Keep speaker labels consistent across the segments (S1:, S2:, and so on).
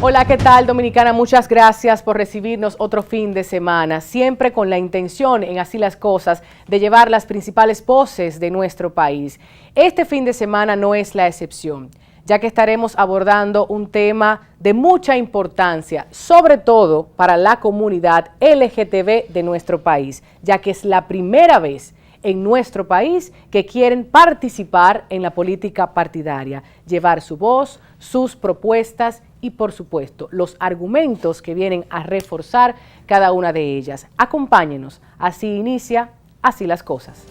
S1: Hola, ¿qué tal, Dominicana? Muchas gracias por recibirnos otro fin de semana, siempre con la intención, en Así las Cosas, de llevar las principales voces de nuestro país. Este fin de semana no es la excepción, ya que estaremos abordando un tema de mucha importancia, sobre todo para la comunidad LGTB de nuestro país, ya que es la primera vez en nuestro país que quieren participar en la política partidaria, llevar su voz, sus propuestas y, por supuesto, los argumentos que vienen a reforzar cada una de ellas. Acompáñenos, así inicia Así las Cosas.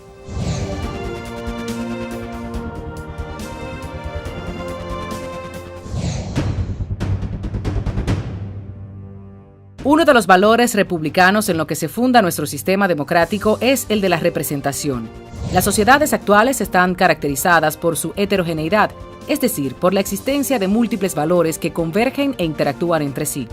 S1: Uno de los valores republicanos en lo que se funda nuestro sistema democrático es el de la representación. Las sociedades actuales están caracterizadas por su heterogeneidad, es decir, por la existencia de múltiples valores que convergen e interactúan entre sí.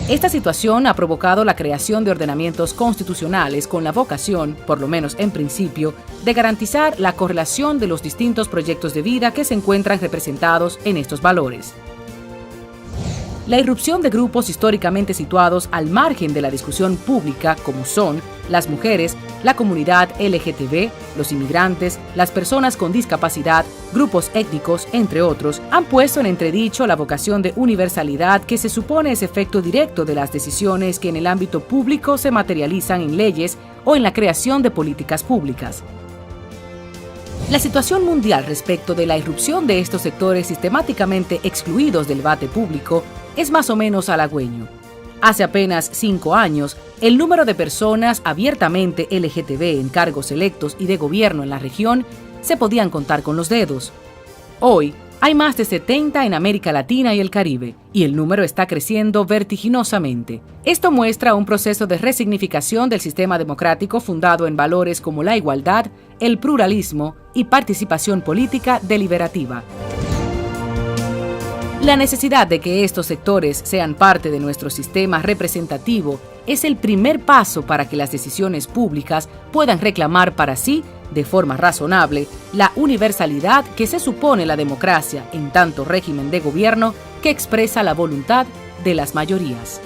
S1: Esta situación ha provocado la creación de ordenamientos constitucionales con la vocación, por lo menos en principio, de garantizar la correlación de los distintos proyectos de vida que se encuentran representados en estos valores. La irrupción de grupos históricamente situados al margen de la discusión pública, como son las mujeres, la comunidad LGTB, los inmigrantes, las personas con discapacidad, grupos étnicos, entre otros, han puesto en entredicho la vocación de universalidad que se supone es efecto directo de las decisiones que en el ámbito público se materializan en leyes o en la creación de políticas públicas. La situación mundial respecto de la irrupción de estos sectores sistemáticamente excluidos del debate público es más o menos halagüeño. Hace apenas 5 años, el número de personas abiertamente LGTB en cargos electos y de gobierno en la región se podían contar con los dedos. Hoy, hay más de 70 en América Latina y el Caribe, y el número está creciendo vertiginosamente. Esto muestra un proceso de resignificación del sistema democrático fundado en valores como la igualdad, el pluralismo y participación política deliberativa. La necesidad de que estos sectores sean parte de nuestro sistema representativo es el primer paso para que las decisiones públicas puedan reclamar para sí, de forma razonable, la universalidad que se supone la democracia en tanto régimen de gobierno que expresa la voluntad de las mayorías.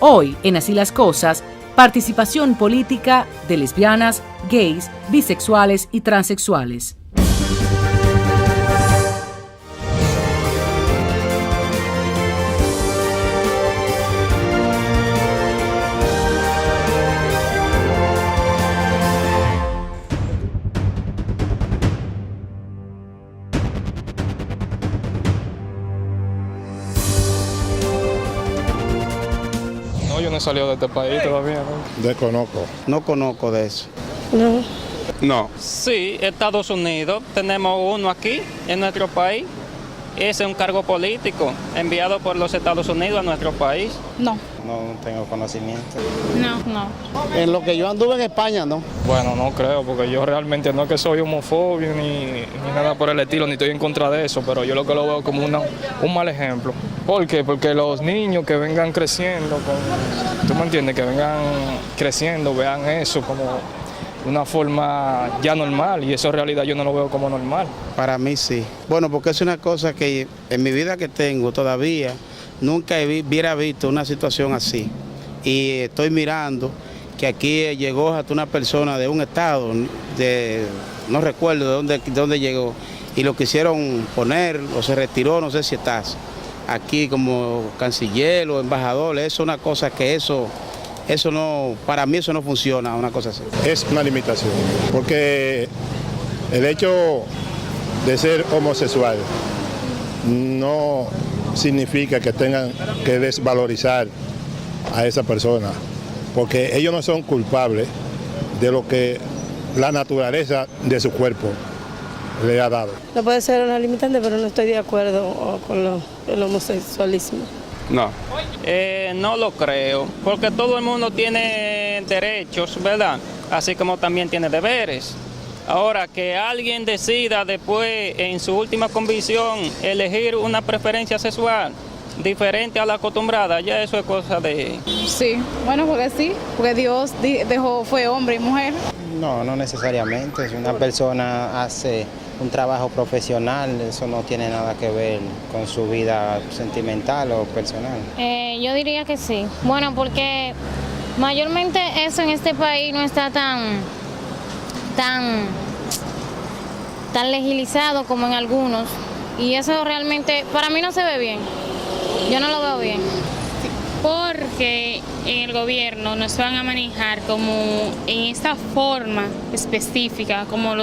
S1: Hoy, en Así las Cosas, participación política de lesbianas, gays, bisexuales y transexuales.
S2: Yo no he salido de este país todavía, ¿no?
S3: Desconozco.
S4: No conozco de eso.
S5: No.
S3: No.
S6: Sí, Estados Unidos, tenemos uno aquí en nuestro país. Ese es un cargo político enviado por los Estados Unidos a nuestro país.
S5: No.
S4: No tengo conocimiento.
S5: No.
S4: En lo que yo anduve en España, no.
S2: Bueno, no creo, porque yo realmente no es que soy homofóbico ni nada por el estilo, ni estoy en contra de eso, pero yo lo que lo veo como un mal ejemplo. ¿Por qué? Porque los niños que vengan creciendo, tú me entiendes, que vengan creciendo, vean eso como una forma ya normal, y eso en realidad yo no lo veo como normal.
S4: Para mí sí. Bueno, porque es una cosa que en mi vida que tengo todavía nunca hubiera visto una situación así. Y estoy mirando que aquí llegó hasta una persona de un estado, no recuerdo de dónde llegó, y lo quisieron poner o se retiró, no sé si estás aquí como canciller o embajador. Eso es una cosa que eso no, para mí eso no funciona, una cosa así.
S3: Es una limitación, porque el hecho de ser homosexual no significa que tengan que desvalorizar a esa persona, porque ellos no son culpables de lo que la naturaleza de su cuerpo le ha dado.
S5: No puede ser una limitante, pero no estoy de acuerdo con el homosexualismo.
S3: No.
S6: No lo creo, porque todo el mundo tiene derechos, ¿verdad? Así como también tiene deberes. Ahora, que alguien decida después, en su última convicción, elegir una preferencia sexual diferente a la acostumbrada, ya eso es cosa de...
S7: Sí, bueno, porque Dios fue hombre y mujer.
S4: No necesariamente. Si una persona hace
S8: un trabajo profesional, eso no tiene nada que ver con su vida sentimental o personal.
S9: Yo diría que sí. Bueno, porque mayormente eso en este país no está tan legislado como en algunos. Y eso realmente, para mí no se ve bien. Yo no lo veo bien.
S10: Porque en el gobierno nos van a manejar como en esta forma específica, como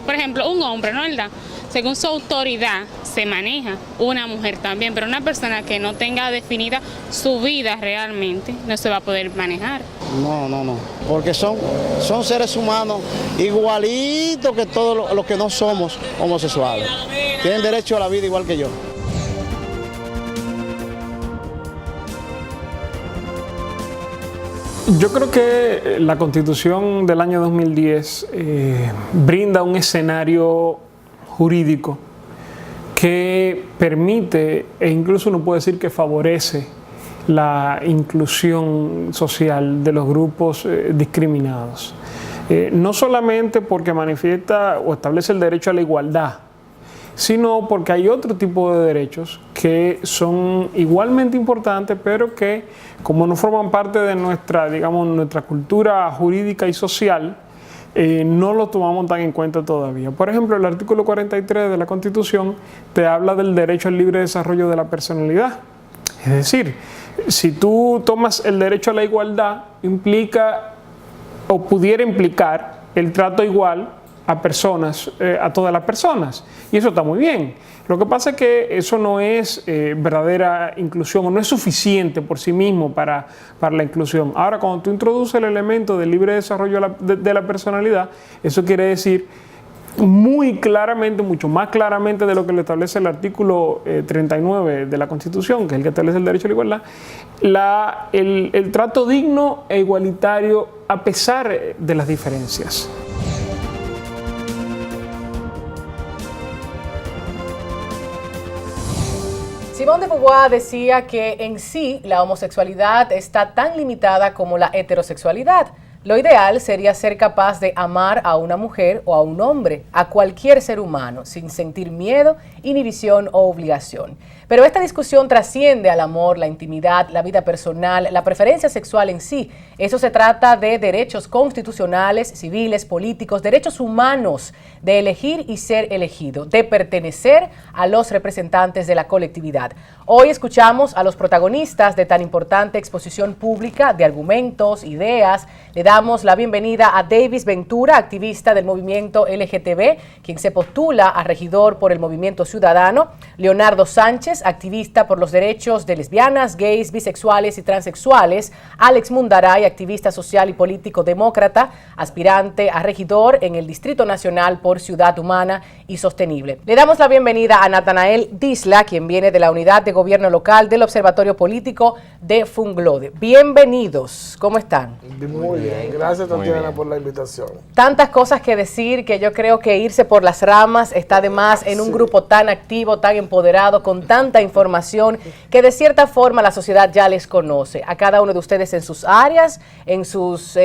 S10: por ejemplo, un hombre, ¿no es verdad? Según su autoridad se maneja, una mujer también, pero una persona que no tenga definida su vida realmente no se va a poder manejar.
S4: No, porque son seres humanos igualitos que todos los que no somos homosexuales. Tienen derecho a la vida igual que yo.
S11: Yo creo que la Constitución del año 2010 brinda un escenario jurídico que permite, e incluso uno puede decir que favorece, la inclusión social de los grupos discriminados. No solamente porque manifiesta o establece el derecho a la igualdad, sino porque hay otro tipo de derechos que son igualmente importantes, pero que, como no forman parte de nuestra cultura jurídica y social, no lo tomamos tan en cuenta todavía. Por ejemplo, el artículo 43 de la Constitución te habla del derecho al libre desarrollo de la personalidad. Es decir, si tú tomas el derecho a la igualdad, implica o pudiera implicar el trato igual a personas, a todas las personas, y eso está muy bien. Lo que pasa es que eso no es verdadera inclusión, o no es suficiente por sí mismo para la inclusión. Ahora, cuando tú introduces el elemento del libre desarrollo de la personalidad, eso quiere decir muy claramente, mucho más claramente de lo que le establece el artículo 39 de la Constitución, que es el que establece el derecho a la igualdad, el trato digno e igualitario a pesar de las diferencias.
S1: Simone de Beauvoir decía que en sí la homosexualidad está tan limitada como la heterosexualidad. Lo ideal sería ser capaz de amar a una mujer o a un hombre, a cualquier ser humano, sin sentir miedo, inhibición o obligación. Pero esta discusión trasciende al amor, la intimidad, la vida personal, la preferencia sexual en sí. Eso se trata de derechos constitucionales, civiles, políticos, derechos humanos, de elegir y ser elegido, de pertenecer a los representantes de la colectividad. Hoy escuchamos a los protagonistas de tan importante exposición pública de argumentos, ideas. Le damos la bienvenida a Davis Ventura, activista del movimiento LGTB, quien se postula a regidor por el Movimiento Ciudadano. Leonardo Sánchez, activista por los derechos de lesbianas, gays, bisexuales y transexuales. Alex Mundaray, activista social y político demócrata, aspirante a regidor en el Distrito Nacional por Ciudad Humana y Sostenible. Le damos la bienvenida a Natanael Disla, quien viene de la Unidad de Gobierno Local del Observatorio Político de Funglode. Bienvenidos, ¿cómo están?
S12: Muy bien, gracias Tatiana por la invitación.
S1: Tantas cosas que decir que yo creo que irse por las ramas está de más en un grupo tan activo, tan empoderado, con tanta información que de cierta forma la sociedad ya les conoce. A cada uno de ustedes en sus áreas, en sus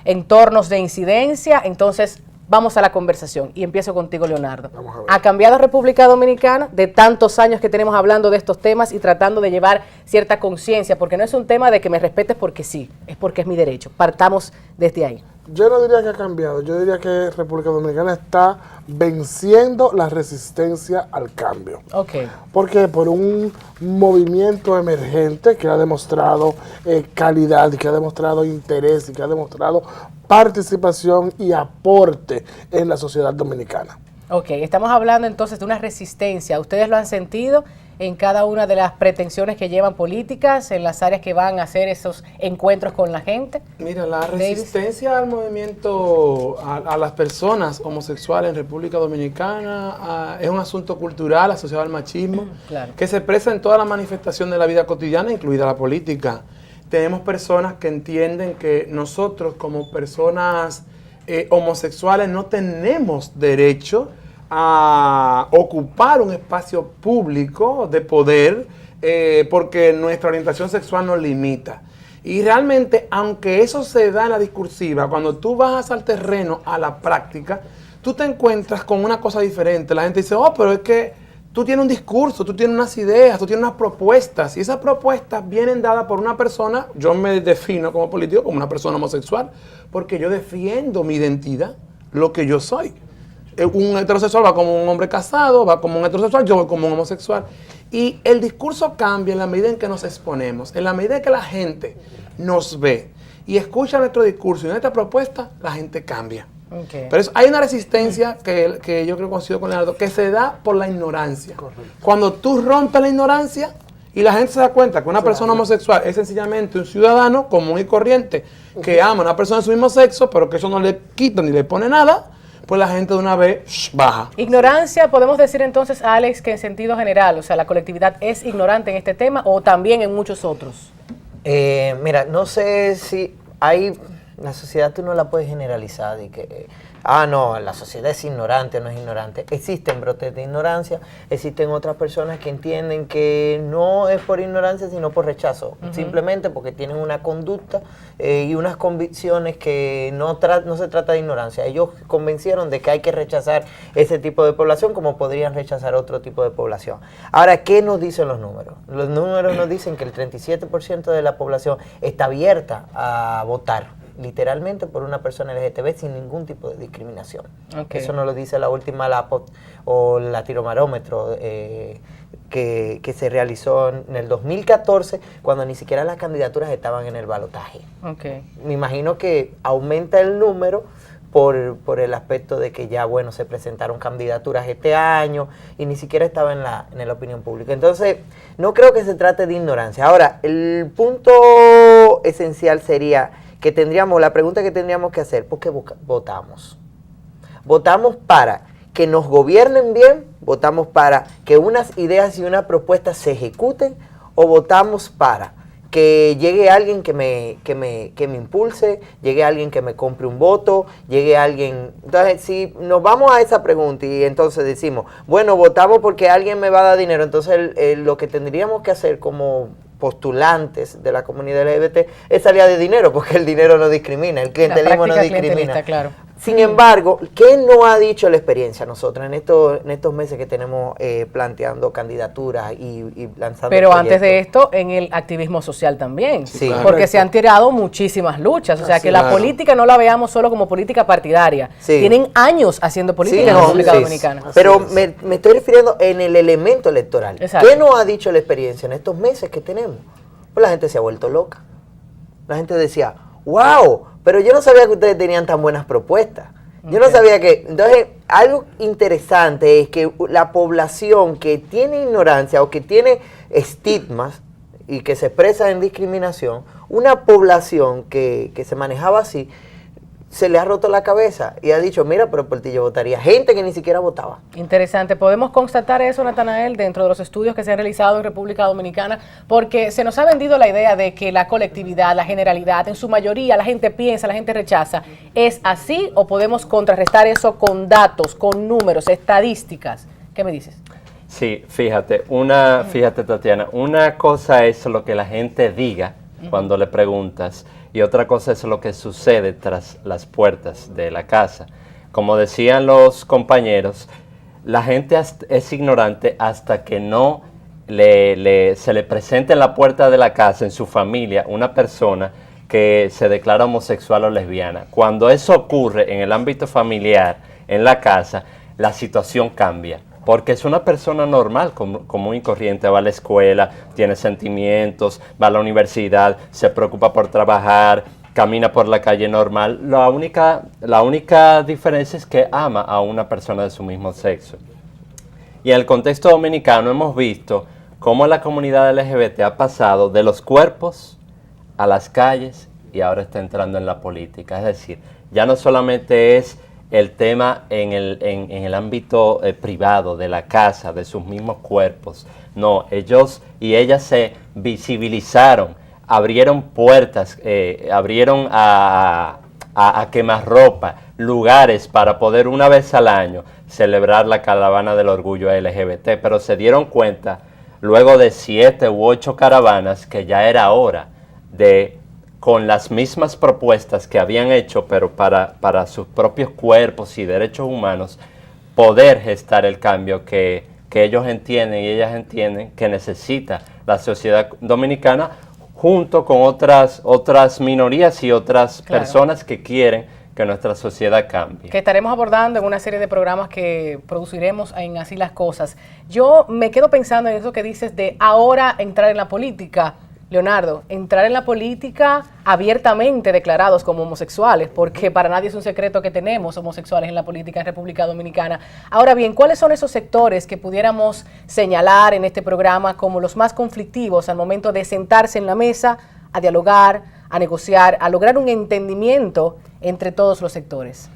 S1: entornos de incidencia. Entonces, vamos a la conversación y empiezo contigo, Leonardo. ¿Ha cambiado República Dominicana de tantos años que tenemos hablando de estos temas y tratando de llevar cierta conciencia? Porque no es un tema de que me respetes porque sí, es porque es mi derecho. Partamos desde ahí.
S12: Yo no diría que ha cambiado, yo diría que República Dominicana está venciendo la resistencia al cambio.
S1: Okay.
S12: Porque por un movimiento emergente que ha demostrado calidad, que ha demostrado interés y que ha demostrado participación y aporte en la sociedad dominicana.
S1: Ok, estamos hablando entonces de una resistencia. ¿Ustedes lo han sentido en cada una de las pretensiones que llevan políticas, en las áreas que van a hacer esos encuentros con la gente?
S13: Mira, la resistencia al movimiento, a las personas homosexuales en República Dominicana es un asunto cultural asociado al machismo,
S1: claro,
S13: que se expresa en toda la manifestación de la vida cotidiana, incluida la política. Tenemos personas que entienden que nosotros como personas homosexuales no tenemos derecho a ocupar un espacio público de poder porque nuestra orientación sexual nos limita. Y realmente, aunque eso se da en la discursiva, cuando tú vas al terreno, a la práctica, tú te encuentras con una cosa diferente. La gente dice, oh, pero es que tú tienes un discurso, tú tienes unas ideas, tú tienes unas propuestas. Y esas propuestas vienen dadas por una persona, yo me defino como político como una persona homosexual, porque yo defiendo mi identidad, lo que yo soy. Un heterosexual va como un hombre casado, va como un heterosexual, yo voy como un homosexual. Y el discurso cambia en la medida en que nos exponemos, en la medida en que la gente nos ve y escucha nuestro discurso y nuestra propuesta, la gente cambia.
S1: Okay.
S13: Pero hay una resistencia que yo creo que coincido con Leonardo, que se da por la ignorancia. Correcto. Cuando tú rompes la ignorancia y la gente se da cuenta que una persona homosexual es sencillamente un ciudadano común y corriente que ama a una persona de su mismo sexo, pero que eso no le quita ni le pone nada, pues la gente de una vez baja.
S1: Ignorancia, podemos decir entonces, Alex, que en sentido general, o sea, la colectividad es ignorante en este tema o también en muchos otros.
S14: Mira, no sé si hay, la sociedad tú no la puedes generalizar y que, no, la sociedad es ignorante o no es ignorante. Existen brotes de ignorancia, existen otras personas que entienden que no es por ignorancia sino por rechazo, simplemente porque tienen una conducta y unas convicciones que no se trata de ignorancia. Ellos convencieron de que hay que rechazar ese tipo de población como podrían rechazar otro tipo de población. Ahora, ¿qué nos dicen los números? Los números nos dicen que el 37% de la población está abierta a votar literalmente por una persona LGTB sin ningún tipo de discriminación. Okay. Eso nos lo dice la última LAPOT o el Latiromarómetro que se realizó en el 2014 cuando ni siquiera las candidaturas estaban en el balotaje. Okay. Me imagino que aumenta el número por el aspecto de que ya, bueno, se presentaron candidaturas este año y ni siquiera estaba en la opinión pública. Entonces, no creo que se trate de ignorancia. Ahora, el punto esencial sería que la pregunta que tendríamos que hacer, ¿por qué votamos? ¿Votamos para que nos gobiernen bien? ¿Votamos para que unas ideas y unas propuestas se ejecuten? ¿O votamos para que llegue alguien que me impulse, llegue alguien que me compre un voto, llegue alguien? Entonces, si nos vamos a esa pregunta y entonces decimos, bueno, votamos porque alguien me va a dar dinero, entonces lo que tendríamos que hacer como postulantes de la comunidad LGBT es salida de dinero, porque el dinero no discrimina, el clientelismo no discrimina. Claro. Sin embargo, ¿qué nos ha dicho la experiencia nosotros en estos meses que tenemos planteando candidaturas y lanzando
S1: Pero
S14: proyectos?
S1: Antes de esto, en el activismo social también,
S14: sí, claro.
S1: Porque se han tirado muchísimas luchas, o sea, que la política no la veamos solo como política partidaria. Sí. Tienen años haciendo política en la República Dominicana.
S14: Pero me estoy refiriendo en el elemento electoral. Exacto. ¿Qué nos ha dicho la experiencia en estos meses que tenemos? Pues la gente se ha vuelto loca. La gente decía, wow, pero yo no sabía que ustedes tenían tan buenas propuestas. Yo no sabía que... Entonces, algo interesante es que la población que tiene ignorancia o que tiene estigmas y que se expresa en discriminación, una población que se manejaba así, se le ha roto la cabeza y ha dicho, mira, pero por ti yo votaría. Gente que ni siquiera votaba.
S1: Interesante. ¿Podemos constatar eso, Natanael, dentro de los estudios que se han realizado en República Dominicana? Porque se nos ha vendido la idea de que la colectividad, la generalidad, en su mayoría la gente piensa, la gente rechaza. ¿Es así o podemos contrarrestar eso con datos, con números, estadísticas? ¿Qué me dices?
S15: Sí, fíjate, Tatiana, una cosa es lo que la gente diga cuando le preguntas, y otra cosa es lo que sucede tras las puertas de la casa. Como decían los compañeros, la gente es ignorante hasta que no se le presente en la puerta de la casa, en su familia, una persona que se declara homosexual o lesbiana. Cuando eso ocurre en el ámbito familiar, en la casa, la situación cambia. Porque es una persona normal, común y corriente, va a la escuela, tiene sentimientos, va a la universidad, se preocupa por trabajar, camina por la calle normal. La única diferencia es que ama a una persona de su mismo sexo. Y en el contexto dominicano hemos visto cómo la comunidad LGBT ha pasado de los cuerpos a las calles y ahora está entrando en la política. Es decir, ya no solamente es el tema en el ámbito privado de la casa, de sus mismos cuerpos. No, ellos y ellas se visibilizaron, abrieron puertas, abrieron a quemarropa, lugares para poder una vez al año celebrar la caravana del orgullo LGBT, pero se dieron cuenta luego de 7 u 8 caravanas que ya era hora de con las mismas propuestas que habían hecho, pero para sus propios cuerpos y derechos humanos, poder gestar el cambio que ellos entienden y ellas entienden que necesita la sociedad dominicana, junto con otras minorías y otras personas que quieren que nuestra sociedad cambie.
S1: Que estaremos abordando en una serie de programas que produciremos en Así las Cosas. Yo me quedo pensando en eso que dices de ahora entrar en la política. Leonardo, entrar en la política abiertamente declarados como homosexuales, porque para nadie es un secreto que tenemos homosexuales en la política en República Dominicana. Ahora bien, ¿cuáles son esos sectores que pudiéramos señalar en este programa como los más conflictivos al momento de sentarse en la mesa a dialogar, a negociar, a lograr un entendimiento entre todos los sectores?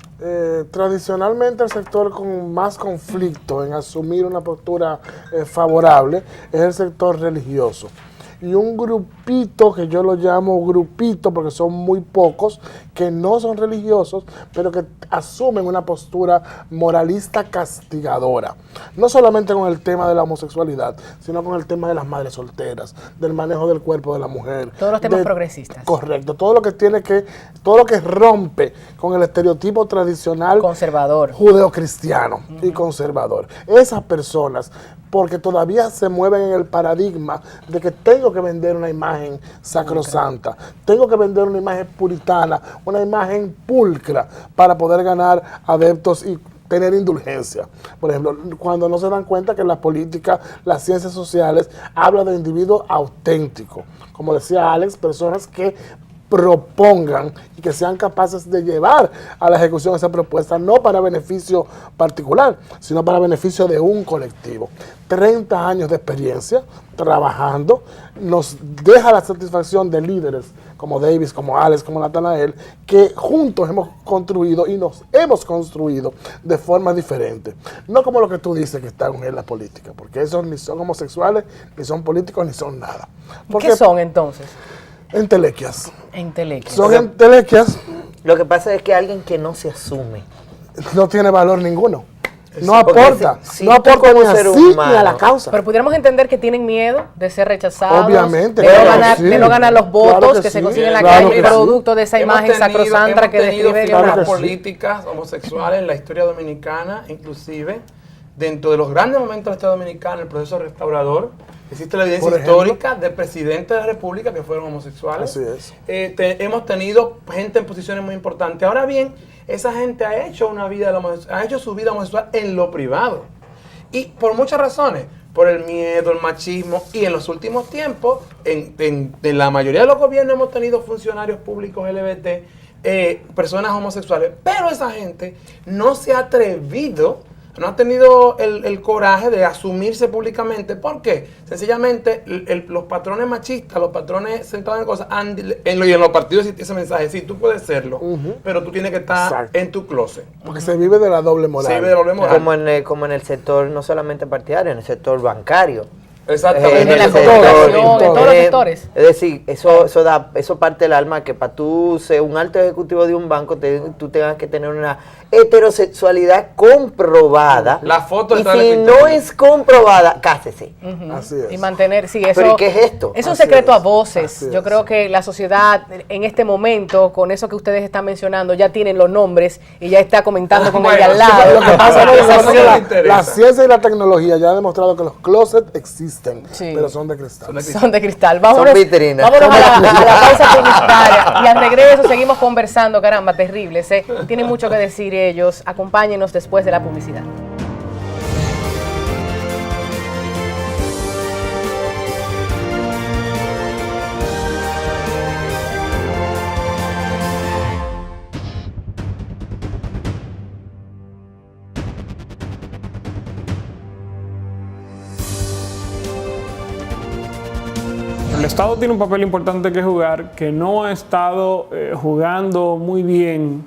S12: Tradicionalmente el sector con más conflicto en asumir una postura favorable es el sector religioso. Y un grupito, que yo lo llamo grupito porque son muy pocos, que no son religiosos, pero que asumen una postura moralista castigadora. No solamente con el tema de la homosexualidad, sino con el tema de las madres solteras, del manejo del cuerpo de la mujer.
S1: Todos los temas progresistas.
S12: Correcto, todo lo que rompe con el estereotipo tradicional
S1: conservador,
S12: judeocristiano y conservador. Esas personas, porque todavía se mueven en el paradigma de que tengo que vender una imagen sacrosanta, tengo que vender una imagen puritana, una imagen pulcra para poder ganar adeptos y tener indulgencia. Por ejemplo, cuando no se dan cuenta que la política, las ciencias sociales, habla de individuos auténticos. Como decía Alex, personas que propongan y que sean capaces de llevar a la ejecución esa propuesta, no para beneficio particular, sino para beneficio de un colectivo. 30 años de experiencia trabajando nos deja la satisfacción de líderes como Davis, como Alex, como Natanael, que juntos hemos construido y nos hemos construido de forma diferente. No como lo que tú dices que están en la política, porque esos ni son homosexuales, ni son políticos, ni son nada. Porque
S1: ¿qué son entonces?
S12: Entelequias.
S1: Entelequias.
S12: Son entelequias.
S14: Lo que pasa es que alguien que no se asume
S12: no tiene valor ninguno. No
S14: porque
S12: aporta.
S14: si
S12: no aporta ni a
S14: ser
S12: sí
S14: humano,
S12: ni a la causa.
S1: Pero pudiéramos entender que tienen miedo de ser rechazados,
S12: obviamente,
S1: de no ganar los votos que se consiguen en la calle, producto de esa imagen sacrosanta que describe
S13: las políticas homosexuales en la historia dominicana, inclusive dentro de los grandes momentos del Estado Dominicano, el proceso restaurador. Existe la evidencia histórica de presidentes de la República que fueron homosexuales.
S12: Así es.
S13: Hemos tenido gente en posiciones muy importantes. Ahora bien, esa gente ha hecho su vida homosexual en lo privado. Y por muchas razones. Por el miedo, el machismo. Y en los últimos tiempos, en la mayoría de los gobiernos hemos tenido funcionarios públicos LGBT, personas homosexuales. Pero esa gente no se ha atrevido, no ha tenido el coraje de asumirse públicamente. ¿Por qué? Sencillamente los patrones machistas, los patrones centrados en cosas, y en los partidos ese mensaje, sí, tú puedes serlo, pero tú tienes que estar en tu closet.
S12: Porque se vive de la doble moral.
S13: Se vive de la doble moral.
S14: Como en el sector, no solamente partidario, en el sector bancario.
S13: Exactamente.
S1: En la corporación, en todos los sectores.
S14: Es decir, eso parte del alma, que para tú ser un alto ejecutivo de un banco, tú tengas que tener una heterosexualidad comprobada.
S13: La foto
S14: y si no es comprobada, cásese.
S12: Así es.
S1: Y mantener, sí, eso.
S14: ¿Pero qué es esto?
S1: Es un secreto a voces. Yo creo que la sociedad en este momento, con eso que ustedes están mencionando, ya tienen los nombres y ya está comentando con el de al lado.
S12: Lo que pasa es que la ciencia y la tecnología ya ha demostrado que los closets existen, pero son de cristal.
S1: Son de cristal. Vámonos,
S14: son vitrinas.
S1: Vámonos a la pausa publicitaria. Y al regreso seguimos conversando, caramba, terribles. Tienen mucho que decir ellos. Acompáñenos después de la publicidad.
S11: El Estado tiene un papel importante que jugar, que no ha estado jugando muy bien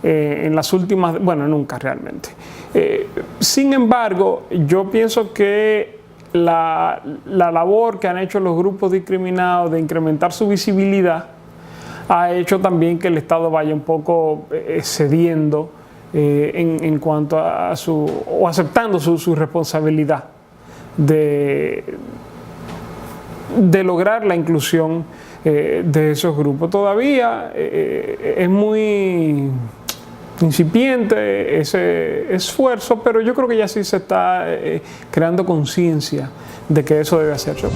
S11: en las últimas, bueno, nunca realmente. Sin embargo, yo pienso que la labor que han hecho los grupos discriminados de incrementar su visibilidad ha hecho también que el Estado vaya un poco cediendo en cuanto a o aceptando su responsabilidad de de lograr la inclusión de esos grupos. Todavía es muy incipiente ese esfuerzo, pero yo creo que ya sí se está creando conciencia de que eso debe hacerse.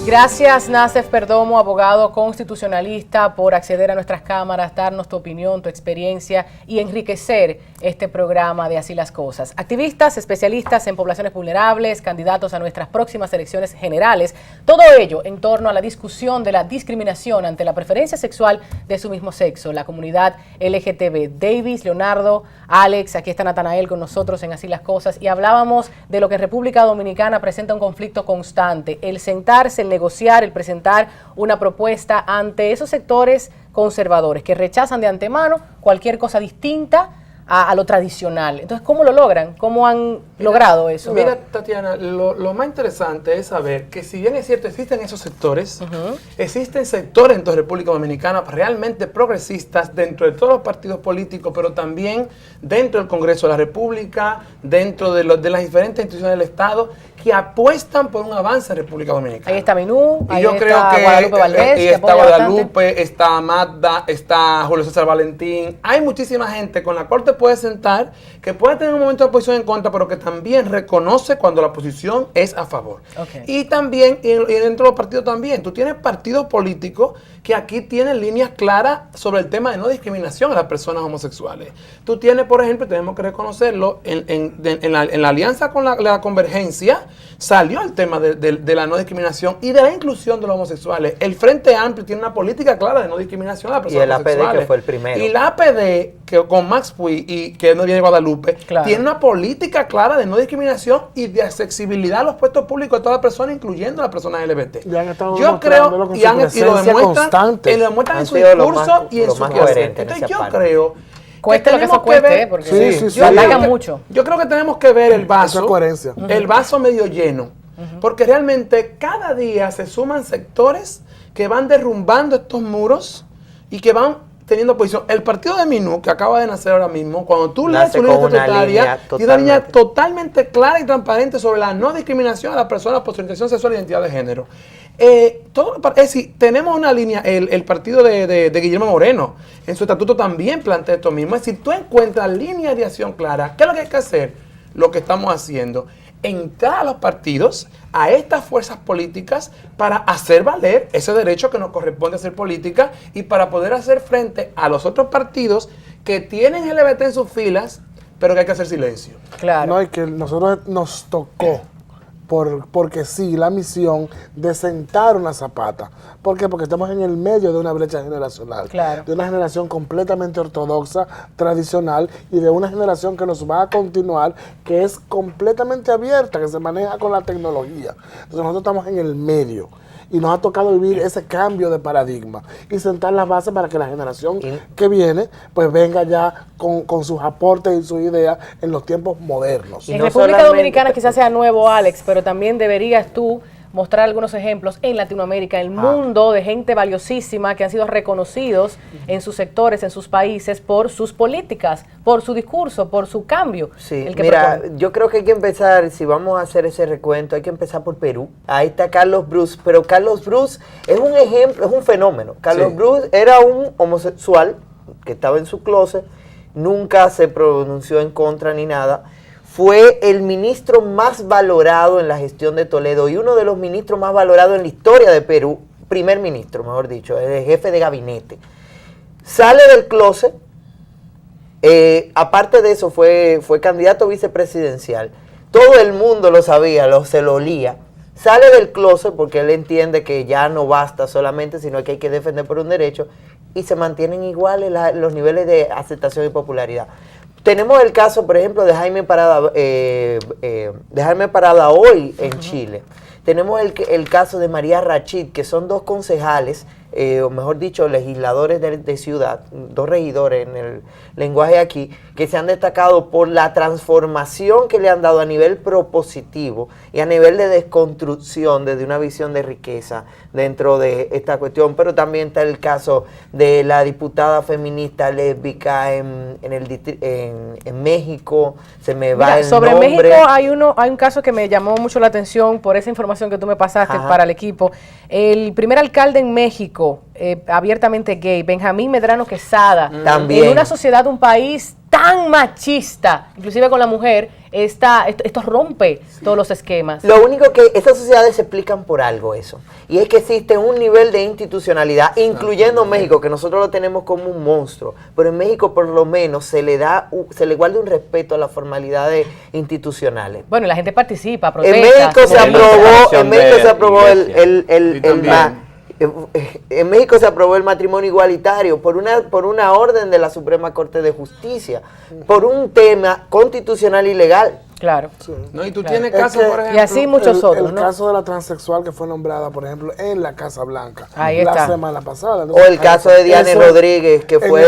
S1: Gracias, Nacef Perdomo, abogado constitucionalista, por acceder a nuestras cámaras, darnos tu opinión, tu experiencia y enriquecer este programa de Así las Cosas. Activistas, especialistas en poblaciones vulnerables, candidatos a nuestras próximas elecciones generales, todo ello en torno a la discusión de la discriminación ante la preferencia sexual de su mismo sexo, la comunidad LGTB. Davis, Leonardo, Alex, aquí está Natanael con nosotros en Así las Cosas, y hablábamos de lo que República Dominicana presenta un conflicto constante, el sentarse, el negociar, el presentar una propuesta ante esos sectores conservadores que rechazan de antemano cualquier cosa distinta a lo tradicional. Entonces, ¿cómo lo logran? ¿Cómo han logrado eso?
S13: Mira, Tatiana, lo más interesante es saber que si bien es cierto, existen esos sectores, existen sectores en toda República Dominicana realmente progresistas dentro de todos los partidos políticos, pero también dentro del Congreso de la República, dentro de las diferentes instituciones del Estado, que apuestan por un avance en República Dominicana.
S1: Ahí está Minú,
S13: y yo creo que
S1: Guadalupe Valdés,
S13: está Guadalupe, está Magda, está Julio César Valentín. Hay muchísima gente con la cual te puedes sentar, que puede tener un momento de oposición en contra, pero que también reconoce cuando la posición es a favor.
S1: Okay.
S13: Y también, y dentro de los partidos también, tú tienes partidos políticos que aquí tienen líneas claras sobre el tema de no discriminación a las personas homosexuales. Tú tienes, por ejemplo, tenemos que reconocerlo, en la alianza con la Convergencia, salió el tema de la no discriminación y de la inclusión de los homosexuales. El Frente Amplio tiene una política clara de no discriminación a las personas homosexuales.
S14: Y el APD, que fue el primero.
S13: Y la APD, que con Max Puy y que no viene Guadalupe, tiene una política clara de no discriminación y de accesibilidad a los puestos públicos de todas las personas, incluyendo a las personas LGBT.
S12: Yo creo,
S13: y lo demuestran en su discurso y en su hacer. Entonces yo creo
S1: cueste lo que eso cueste, porque
S13: yo atacan mucho. Yo creo que tenemos que ver el vaso, el vaso medio lleno, porque realmente cada día se suman sectores que van derrumbando estos muros y que van teniendo posición. El partido de Minú, que acaba de nacer ahora mismo, cuando tú lees su línea estatutaria, tiene una línea totalmente clara y transparente sobre la no discriminación a las personas por su orientación sexual e identidad de género. Es decir, tenemos una línea, el partido de Guillermo Moreno, en su estatuto también plantea esto mismo. Es decir, tú encuentras líneas de acción claras. ¿Qué es lo que hay que hacer? Lo que estamos haciendo. Entrar a los partidos, a estas fuerzas políticas, para hacer valer ese derecho que nos corresponde hacer política y para poder hacer frente a los otros partidos que tienen LGBT en sus filas, pero que hay que hacer silencio.
S12: Claro. No, y que nosotros nos tocó, porque sí, la misión de sentar una zapata. ¿Por qué? Porque estamos en el medio de una brecha generacional. Claro. De una generación completamente ortodoxa, tradicional, y de una generación que nos va a continuar, que es completamente abierta, que se maneja con la tecnología. Entonces nosotros estamos en el medio. Y nos ha tocado vivir ese cambio de paradigma y sentar las bases para que la generación que viene pues venga ya con sus aportes y sus ideas en los tiempos modernos.
S1: En República Dominicana quizás sea nuevo, Alex, pero también deberías tú mostrar algunos ejemplos en Latinoamérica, el mundo de gente valiosísima que han sido reconocidos en sus sectores, en sus países, por sus políticas, por su discurso, por su cambio.
S14: Sí, mira, yo creo que hay que empezar, si vamos a hacer ese recuento, hay que empezar por Perú. Ahí está Carlos Bruce, pero Carlos Bruce es un ejemplo, es un fenómeno. Carlos Bruce era un homosexual que estaba en su closet, nunca se pronunció en contra ni nada. Fue el ministro más valorado en la gestión de Toledo y uno de los ministros más valorados en la historia de Perú, primer ministro, mejor dicho, el jefe de gabinete. Sale del closet, aparte de eso fue candidato vicepresidencial. Todo el mundo lo sabía, se lo olía. Sale del closet porque él entiende que ya no basta solamente, sino que hay que defender por un derecho, y se mantienen iguales los niveles de aceptación y popularidad. Tenemos el caso, por ejemplo, de Jaime Parada hoy en Chile. Tenemos el caso de María Rachid, que son dos concejales o mejor dicho, legisladores de ciudad, 2 regidores en el lenguaje aquí, que se han destacado por la transformación que le han dado a nivel propositivo y a nivel de desconstrucción desde una visión de riqueza dentro de esta cuestión. Pero también está el caso de la diputada feminista lésbica en México, se me va el
S16: sobre
S14: nombre.
S16: México hay un caso que me llamó mucho la atención por esa información que tú me pasaste para el equipo. El primer alcalde en México, abiertamente gay, Benjamín Medrano Quesada,
S14: también.
S16: En una sociedad, un país tan machista, inclusive con la mujer, esto rompe todos los esquemas.
S14: Lo único que estas sociedades se explican por algo eso, y es que existe un nivel de institucionalidad, incluyendo México, que nosotros lo tenemos como un monstruo, pero en México por lo menos se le guarda un respeto a las formalidades institucionales.
S16: Bueno, la gente participa, protesta.
S14: En México se aprobó en México se aprobó el matrimonio igualitario por una orden de la Suprema Corte de Justicia, por un tema constitucional y legal.
S16: Claro.
S13: Sí. No, y tú tienes casos, por ejemplo.
S16: Y así muchos otros,
S12: el caso de la transexual que fue nombrada, por ejemplo, en la Casa Blanca
S16: la
S12: semana pasada.
S14: O el caso de Diane Rodríguez, que fue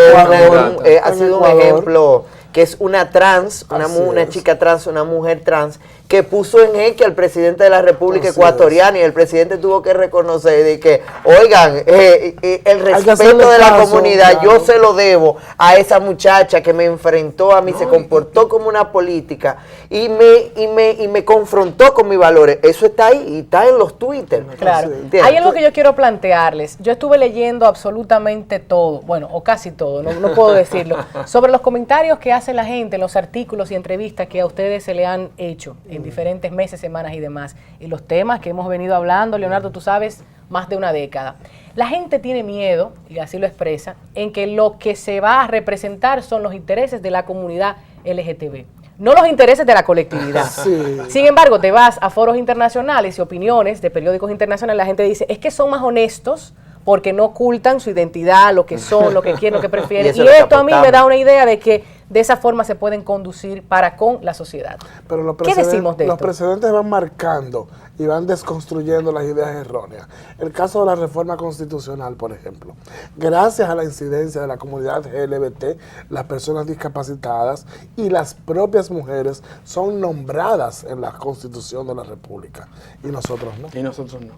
S14: ha sido un ejemplo, que es una trans, una chica trans, una mujer trans, que puso en jaque al presidente de la República Ecuatoriana, y el presidente tuvo que reconocer de que, oigan, el respeto de la comunidad, yo se lo debo a esa muchacha que me enfrentó a mí, se comportó como una política y me confrontó con mis valores. Eso está ahí y está en los Twitter.
S16: Claro. Hay algo que yo quiero plantearles. Yo estuve leyendo absolutamente todo, bueno, o casi todo, no puedo decirlo, sobre los comentarios que hace la gente en los artículos y entrevistas que a ustedes se le han hecho en diferentes meses, semanas y demás, y los temas que hemos venido hablando, Leonardo, tú sabes, más de una década. La gente tiene miedo, y así lo expresa, en que lo que se va a representar son los intereses de la comunidad LGTB, no los intereses de la colectividad. Sí. Sin embargo, te vas a foros internacionales y opiniones de periódicos internacionales, la gente dice, es que son más honestos porque no ocultan su identidad, lo que son, lo que quieren, lo que prefieren. Y esto a mí me da una idea de que de esa forma se pueden conducir para con la sociedad.
S12: Pero
S16: ¿Qué decimos de esto?
S12: Los precedentes van marcando y van desconstruyendo las ideas erróneas. El caso de la reforma constitucional, por ejemplo. Gracias a la incidencia de la comunidad LGBT, las personas discapacitadas y las propias mujeres son nombradas en la Constitución de la República. Y nosotros no.
S13: Y nosotros no.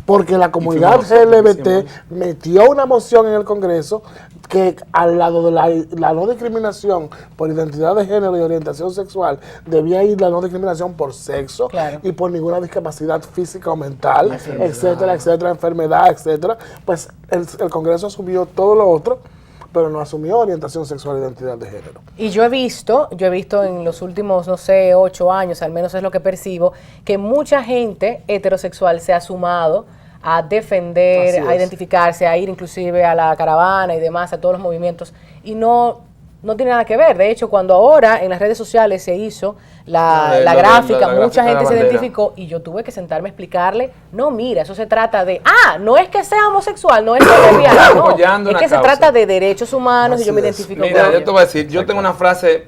S12: Porque la comunidad LGBT metió una moción en el Congreso que al lado de la no discriminación por identidad de género y orientación sexual debía ir la no discriminación por sexo y por ninguna discapacidad física o mental, etcétera, etcétera, enfermedad, etcétera. Pues el Congreso asumió todo lo otro, pero no asumió orientación sexual e identidad de género.
S16: Y yo he visto en los últimos, 8 años, al menos es lo que percibo, que mucha gente heterosexual se ha sumado a defender, a identificarse, a ir inclusive a la caravana y demás, a todos los movimientos, y no tiene nada que ver. De hecho, cuando ahora en las redes sociales se hizo la gráfica, mucha gente se identificó y yo tuve que sentarme a explicarle, no, mira, eso se trata de, no es que sea homosexual, no es que sea lesbiana, no, es que se trata de derechos humanos y yo me identifico con
S13: Mira, yo te voy a decir, yo tengo una frase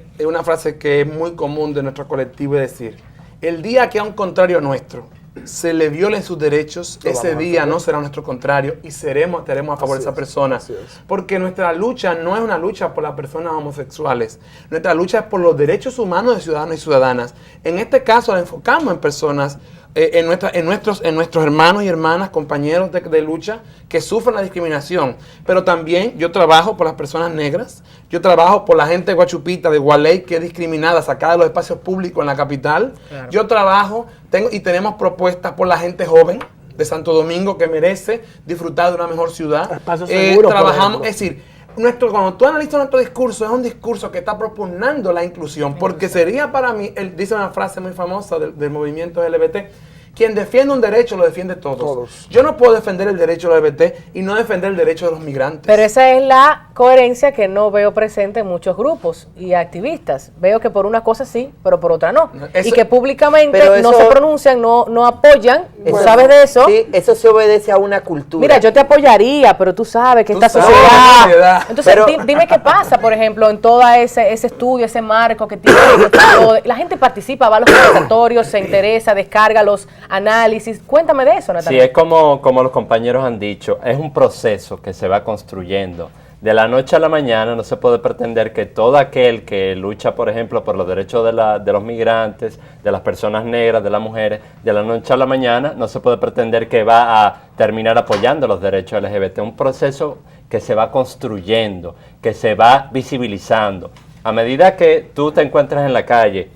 S13: que es muy común de nuestro colectivo, es decir, el día que a un contrario nuestro se le violen sus derechos, ese día no será nuestro contrario y estaremos a favor de esa persona. Porque nuestra lucha no es una lucha por las personas homosexuales, nuestra lucha es por los derechos humanos de ciudadanos y ciudadanas. En este caso la enfocamos en personas, en nuestros hermanos y hermanas, compañeros de lucha que sufren la discriminación. Pero también yo trabajo por las personas negras, yo trabajo por la gente de Guachupita, de Gualey, que es discriminada, sacada de los espacios públicos en la capital. Claro. Yo trabajo tenemos propuestas por la gente joven de Santo Domingo que merece disfrutar de una mejor ciudad.
S12: Espacio seguro,
S13: trabajamos, es decir, cuando tú analizas nuestro discurso, es un discurso que está proponiendo la inclusión, porque sería para mí, dice una frase muy famosa del movimiento LGBT, quien defiende un derecho lo defiende todos. Yo no puedo defender el derecho LGBT y no defender el derecho de los migrantes.
S16: Pero esa es la coherencia que no veo presente en muchos grupos y activistas. Veo que por una cosa sí, pero por otra no. Y que públicamente no se pronuncian, no apoyan ¿Sabes de eso?
S14: Sí, eso se obedece a una cultura.
S16: Mira, yo te apoyaría, pero tú sabes que esta sociedad... Entonces, dime qué pasa, por ejemplo, en todo ese estudio, ese marco que tiene... La gente participa, va a los conversatorios, se interesa, descarga los análisis. Cuéntame de eso, Natalia.
S15: Sí, es como los compañeros han dicho, es un proceso que se va construyendo. De la noche a la mañana no se puede pretender que todo aquel que lucha, por ejemplo, por los derechos de los migrantes, de las personas negras, de las mujeres, de la noche a la mañana no se puede pretender que va a terminar apoyando los derechos LGBT. Es un proceso que se va construyendo, que se va visibilizando. A medida que tú te encuentras en la calle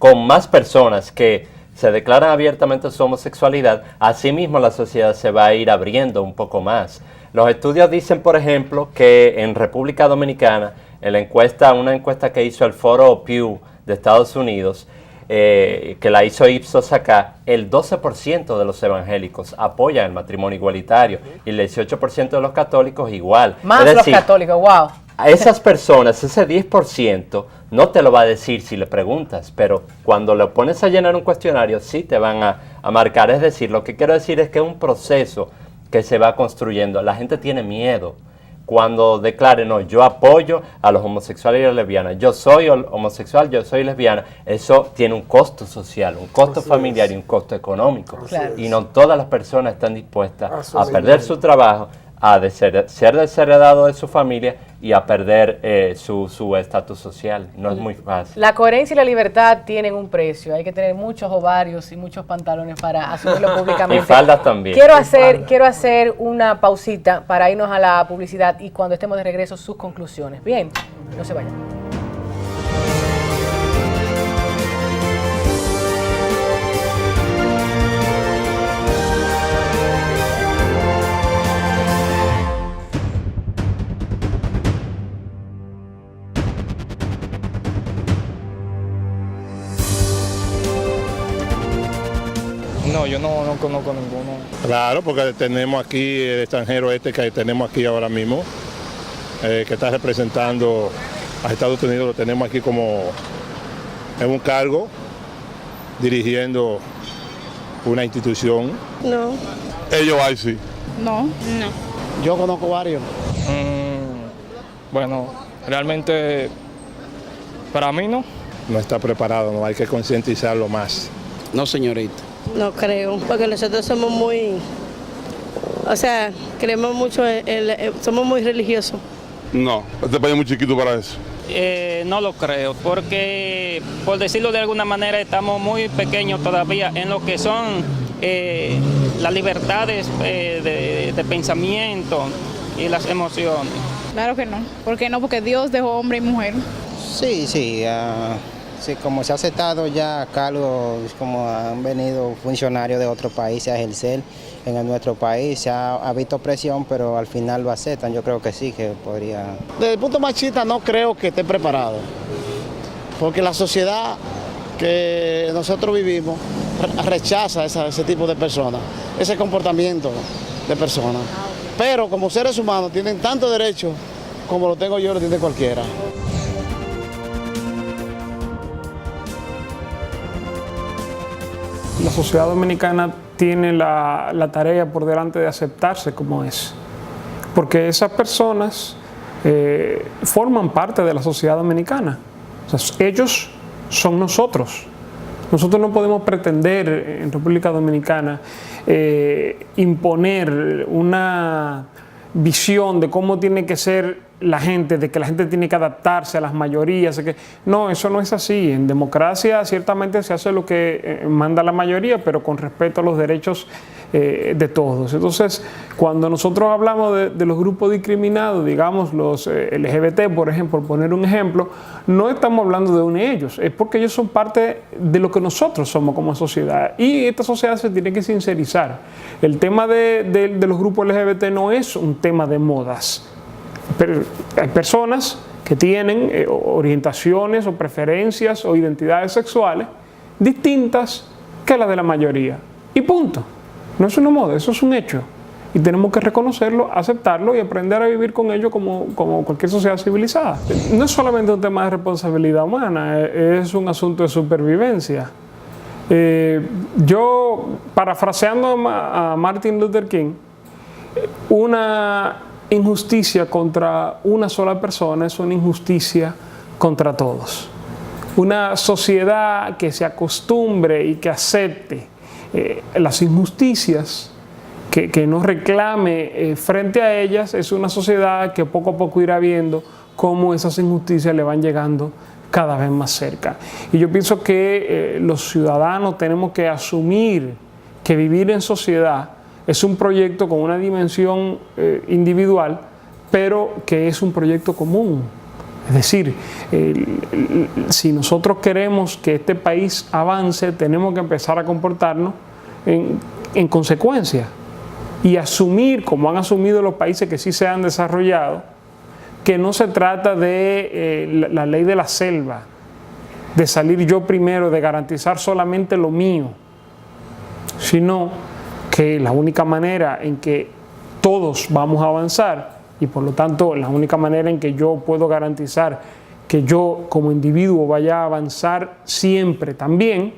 S15: con más personas que se declaran abiertamente su homosexualidad, asimismo la sociedad se va a ir abriendo un poco más. Los estudios dicen, por ejemplo, que en República Dominicana, una encuesta que hizo el Foro Pew de Estados Unidos, que la hizo Ipsos acá, el 12% de los evangélicos apoyan el matrimonio igualitario y el 18% de los católicos igual.
S16: Más es decir, los católicos, wow.
S15: A esas personas, ese 10%, no te lo va a decir si le preguntas, pero cuando le pones a llenar un cuestionario, sí te van a marcar. Es decir, lo que quiero decir es que es un proceso que se va construyendo. La gente tiene miedo cuando declare, no, yo apoyo a los homosexuales y a las lesbianas, yo soy homosexual, yo soy lesbiana. Eso tiene un costo social, un costo familiar y un costo económico. Claro. Y no todas las personas están dispuestas a perder su trabajo, a ser desheredado de su familia y a perder su estatus social. No es muy fácil.
S16: La coherencia y la libertad tienen un precio. Hay que tener muchos ovarios y muchos pantalones para asumirlo públicamente.
S15: Y faldas también.
S16: Quiero hacer una pausita para irnos a la publicidad y cuando estemos de regreso sus conclusiones. Bien, no se vayan.
S2: No, yo no conozco ninguno.
S3: Claro, porque tenemos aquí el extranjero que tenemos aquí ahora mismo, que está representando a Estados Unidos, lo tenemos aquí como en un cargo, dirigiendo una institución.
S5: No.
S3: Ellos ahí sí.
S7: No.
S4: Yo conozco varios.
S2: Bueno, realmente para mí no.
S3: No está preparado, no hay que concientizarlo más.
S4: No, señorita.
S5: No creo, porque nosotros somos muy, creemos mucho, somos muy religiosos.
S17: No, este país es muy chiquito para eso.
S6: No lo creo, porque por decirlo de alguna manera estamos muy pequeños todavía en lo que son las libertades de pensamiento y las emociones.
S7: Claro que no. ¿Por qué no? Porque Dios dejó hombre y mujer.
S8: Sí, como se ha aceptado ya cargos, como han venido funcionarios de otros países a ejercer en nuestro país, se ha visto presión, pero al final lo aceptan. Yo creo que sí, que podría...
S4: Desde el punto machista no creo que esté preparado, porque la sociedad que nosotros vivimos rechaza ese tipo de personas, ese comportamiento de personas. Pero como seres humanos tienen tanto derecho como lo tengo yo, lo tiene cualquiera.
S11: La sociedad dominicana tiene la tarea por delante de aceptarse como es, porque esas personas forman parte de la sociedad dominicana. O sea, ellos son nosotros. Nosotros no podemos pretender en República Dominicana imponer una visión de cómo tiene que ser la gente, de que la gente tiene que adaptarse a las mayorías. No, eso no es así. En democracia ciertamente se hace lo que manda la mayoría, pero con respeto a los derechos de todos. Entonces, cuando nosotros hablamos de los grupos discriminados, digamos los LGBT, por ejemplo, por poner un ejemplo, no estamos hablando de uno de ellos, es porque ellos son parte de lo que nosotros somos como sociedad, y esta sociedad se tiene que sincerizar. El tema de los grupos LGBT no es un tema de modas. Pero hay personas que tienen orientaciones o preferencias o identidades sexuales distintas que las de la mayoría. Y punto. No es una moda, eso es un hecho. Y tenemos que reconocerlo, aceptarlo y aprender a vivir con ello como cualquier sociedad civilizada. No es solamente un tema de responsabilidad humana, es un asunto de supervivencia. Yo, parafraseando a Martin Luther King, una injusticia contra una sola persona es una injusticia contra todos. Una sociedad que se acostumbre y que acepte las injusticias, que no reclame frente a ellas, es una sociedad que poco a poco irá viendo cómo esas injusticias le van llegando cada vez más cerca. Y yo pienso que los ciudadanos tenemos que asumir que vivir en sociedad es un proyecto con una dimensión individual, pero que es un proyecto común. Es decir, si nosotros queremos que este país avance, tenemos que empezar a comportarnos en consecuencia y asumir, como han asumido los países que sí se han desarrollado, que no se trata de la ley de la selva, de salir yo primero, de garantizar solamente lo mío, sino que la única manera en que todos vamos a avanzar y por lo tanto la única manera en que yo puedo garantizar que yo como individuo vaya a avanzar siempre también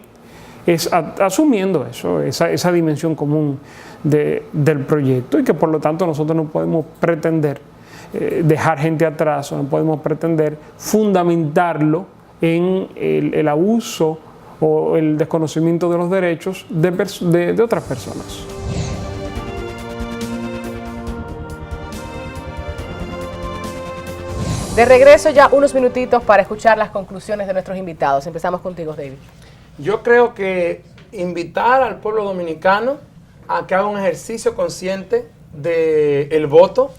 S11: es asumiendo eso, esa dimensión común del proyecto, y que por lo tanto nosotros no podemos pretender dejar gente atrás, o no podemos pretender fundamentarlo en el abuso o el desconocimiento de los derechos de otras personas.
S16: De regreso ya unos minutitos para escuchar las conclusiones de nuestros invitados. Empezamos contigo, David.
S13: Yo creo que invitar al pueblo dominicano a que haga un ejercicio consciente del voto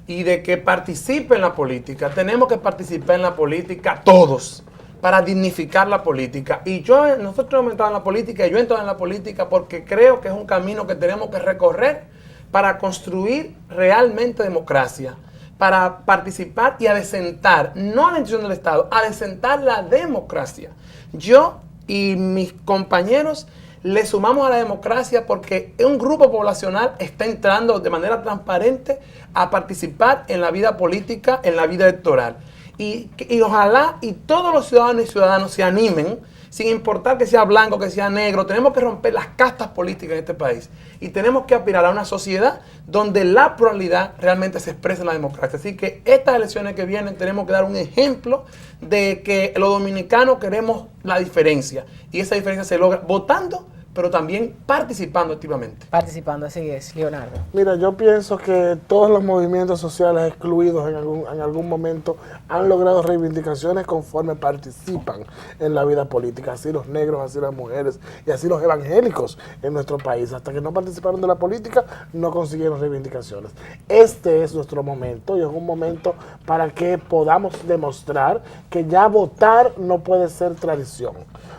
S13: y de que participe en la política. Tenemos que participar en la política todos, para dignificar la política. Y nosotros hemos entrado en la política, y yo he entrado en la política porque creo que es un camino que tenemos que recorrer para construir realmente democracia, para participar y adecentar, no a la institución del Estado, adecentar la democracia. Yo y mis compañeros le sumamos a la democracia porque un grupo poblacional está entrando de manera transparente a participar en la vida política, en la vida electoral. Y ojalá y todos los ciudadanos y ciudadanas se animen, sin importar que sea blanco, que sea negro. Tenemos que romper las castas políticas en este país y tenemos que aspirar a una sociedad donde la pluralidad realmente se expresa en la democracia. Así que estas elecciones que vienen tenemos que dar un ejemplo de que los dominicanos queremos la diferencia, y esa diferencia se logra votando, pero también participando activamente.
S16: Participando, así es, Leonardo.
S12: Mira, yo pienso que todos los movimientos sociales excluidos en algún momento han logrado reivindicaciones conforme participan en la vida política. Así los negros, así las mujeres y así los evangélicos en nuestro país. Hasta que no participaron de la política, no consiguieron reivindicaciones. Este es nuestro momento, y es un momento para que podamos demostrar que ya votar no puede ser tradición.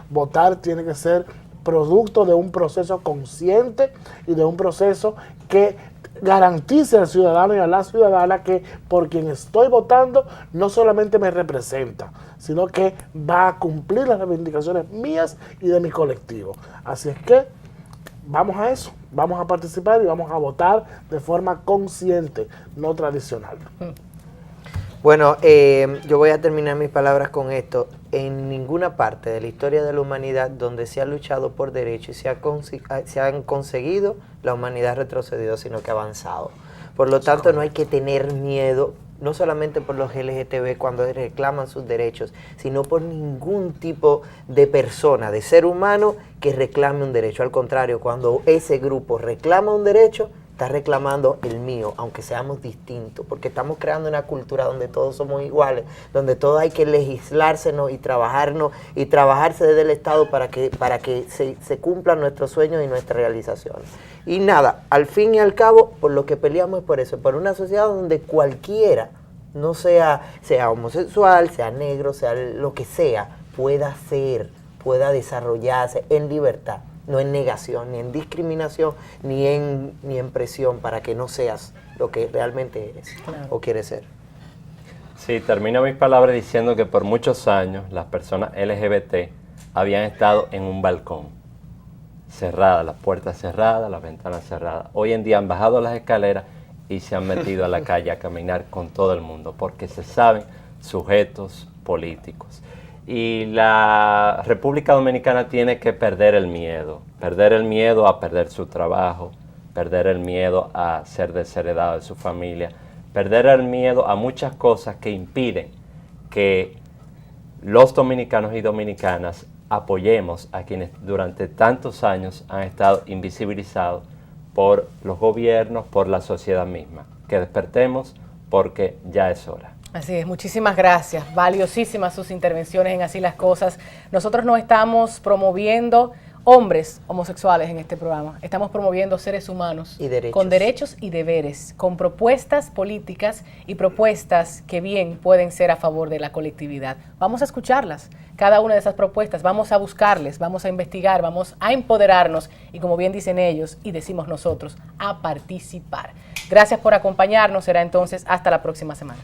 S12: Votar tiene que ser producto de un proceso consciente y de un proceso que garantice al ciudadano y a la ciudadana que por quien estoy votando no solamente me representa, sino que va a cumplir las reivindicaciones mías y de mi colectivo. Así es que vamos a eso, vamos a participar y vamos a votar de forma consciente, no tradicional.
S14: Bueno, yo voy a terminar mis palabras con esto. En ninguna parte de la historia de la humanidad donde se ha luchado por derechos y se han conseguido, la humanidad ha retrocedido, sino que ha avanzado. Por lo tanto, no hay que tener miedo, no solamente por los LGTB cuando reclaman sus derechos, sino por ningún tipo de persona, de ser humano que reclame un derecho. Al contrario, cuando ese grupo reclama un derecho, está reclamando el mío, aunque seamos distintos, porque estamos creando una cultura donde todos somos iguales, donde todos hay que legislársenos y trabajarse desde el Estado para que se cumplan nuestros sueños y nuestras realizaciones. Y nada, al fin y al cabo, por lo que peleamos es por eso, por una sociedad donde cualquiera, no sea homosexual, sea negro, sea lo que sea, pueda desarrollarse en libertad. No en negación, ni en discriminación, ni en presión para que no seas lo que realmente eres o quieres ser.
S15: Sí, termino mis palabras diciendo que por muchos años las personas LGBT habían estado en un balcón, cerradas, las puertas cerradas, las ventanas cerradas. Hoy en día han bajado las escaleras y se han metido a la calle a caminar con todo el mundo, porque se saben sujetos políticos. Y la República Dominicana tiene que perder el miedo a perder su trabajo, perder el miedo a ser desheredado de su familia, perder el miedo a muchas cosas que impiden que los dominicanos y dominicanas apoyemos a quienes durante tantos años han estado invisibilizados por los gobiernos, por la sociedad misma. Que despertemos porque ya es hora.
S16: Así es, muchísimas gracias. Valiosísimas sus intervenciones en Así las Cosas. Nosotros no estamos promoviendo hombres homosexuales en este programa. Estamos promoviendo seres humanos con derechos y deberes, con propuestas políticas y propuestas que bien pueden ser a favor de la colectividad. Vamos a escucharlas, cada una de esas propuestas, vamos a buscarles, vamos a investigar, vamos a empoderarnos y, como bien dicen ellos y decimos nosotros, a participar. Gracias por acompañarnos. Será entonces hasta la próxima semana.